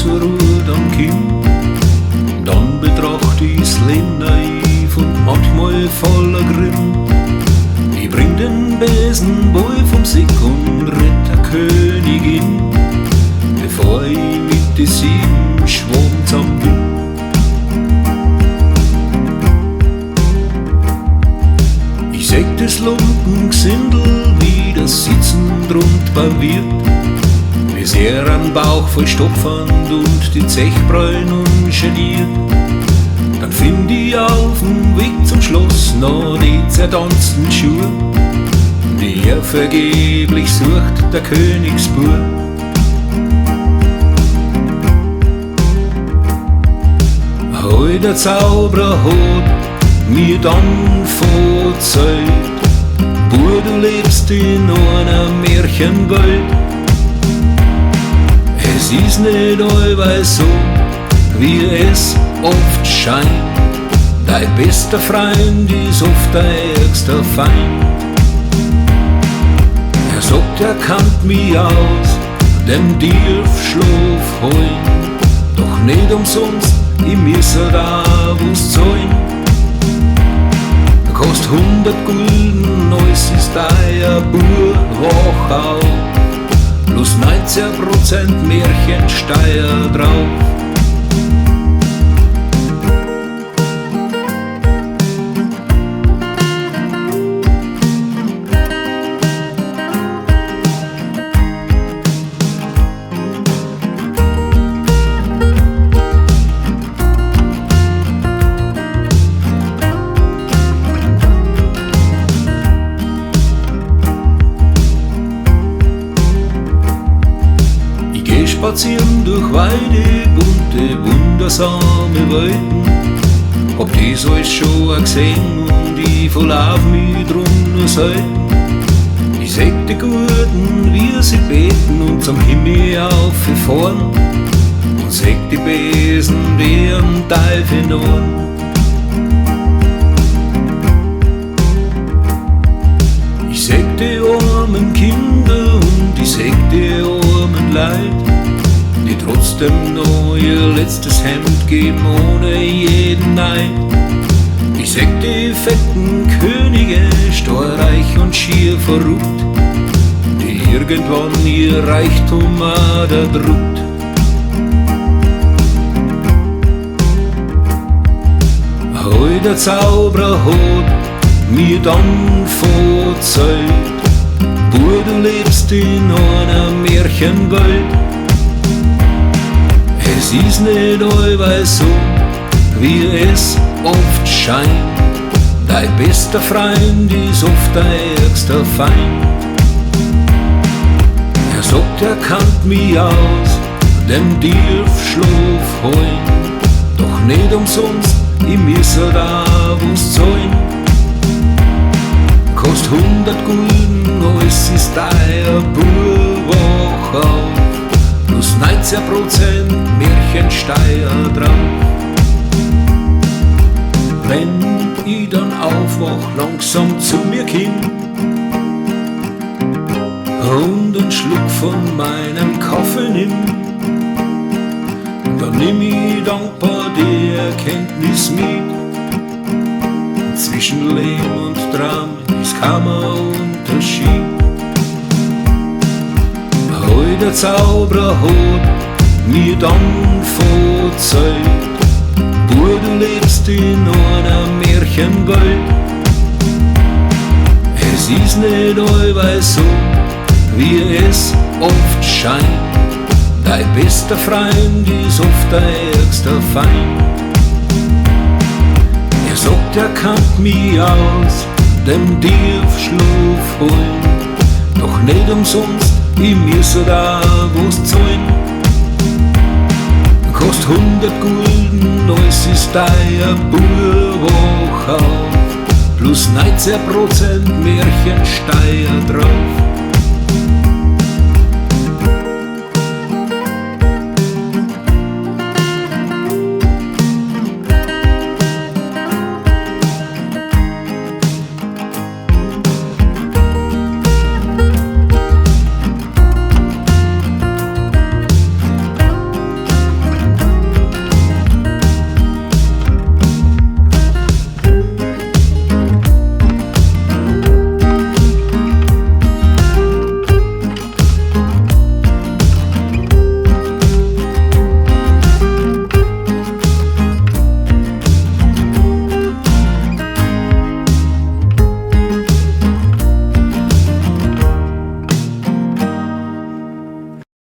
zur Ruhe dann komm. Dann betracht ich's Leben naiv und manchmal voller Grimm. Ich bring den Besenboy vom Sick und rett der Königin, bevor ich mit die 7 Schwaben zusammen bin. Ich säg das Lumpengesindel wieder sitzend rund beim Wirt, bis er an Bauch voll stopfend und die Zechbräun ungeniert. Dann find ich auf dem Weg zum Schloss noch die zertanzten Schuhe, die er vergeblich sucht, der Königsbub. Heu der Zauberer hat mir dann verzeiht: Bub, du lebst in einer Märchenwelt. Es ist nicht allweil so, wie es oft scheint. Dein bester Freund ist oft dein ärgster Feind. Er sagt, er kannt mich aus dem Tiefschlaf heim, doch nicht umsonst, ich muss da was zahlen. Kostet 100 Gulden, alles ist dein Buch auf, plus 19% Märchensteuer drauf. Spazieren durch Weide, bunte, wundersame Welten. Hab dies alles schon gesehen und ich verlauf mich drum nur selten. Ich seh die Guten, wie sie beten und zum Himmel auffahren, und seh die Besen, die am Teufel nahen. Ich seh die armen Kinder und ich seh die armen Leid, die trotzdem noch ihr letztes Hemd geben ohne jeden Neid. Ich seh die fetten Könige, steuerreich und schier verrückt, die irgendwann ihr Reichtum erdrückt. Heu der Zauberer hat mir dann verzeiht: Bub, du lebst in einer Märchenwelt. Es ist nicht allweil so, wie es oft scheint. Dein bester Freund ist oft dein ärgster Feind. Er sagt, er kannt mich aus dem Tiefschlaf heim, doch nicht umsonst, ich muss da was zahlen. Kostet 100 Gulden, alles ist dein Buch auf, plus 19% Märchensteuer drauf. Wenn ich dann aufwach, langsam zu mir komm und einen Schluck von meinem Kaffee nimm, dann nimm ich dankbar die Erkenntnis mit: zwischen Leben und Traum ist kein Unterschied. Heu der Zauberer hat mir dann verzeiht: Bub, du lebst in einer Märchenwelt. Es ist nicht allweil so, wie es oft scheint. Dein bester Freund ist oft dein ärgster Feind. Er sagt, er kannt mich aus dem Tiefschlaf heim, doch nicht umsonst, ich muss da was zahlen. Kostet 100 Gulden, alles ist dein Buch auf, plus 19% Märchensteuer drauf.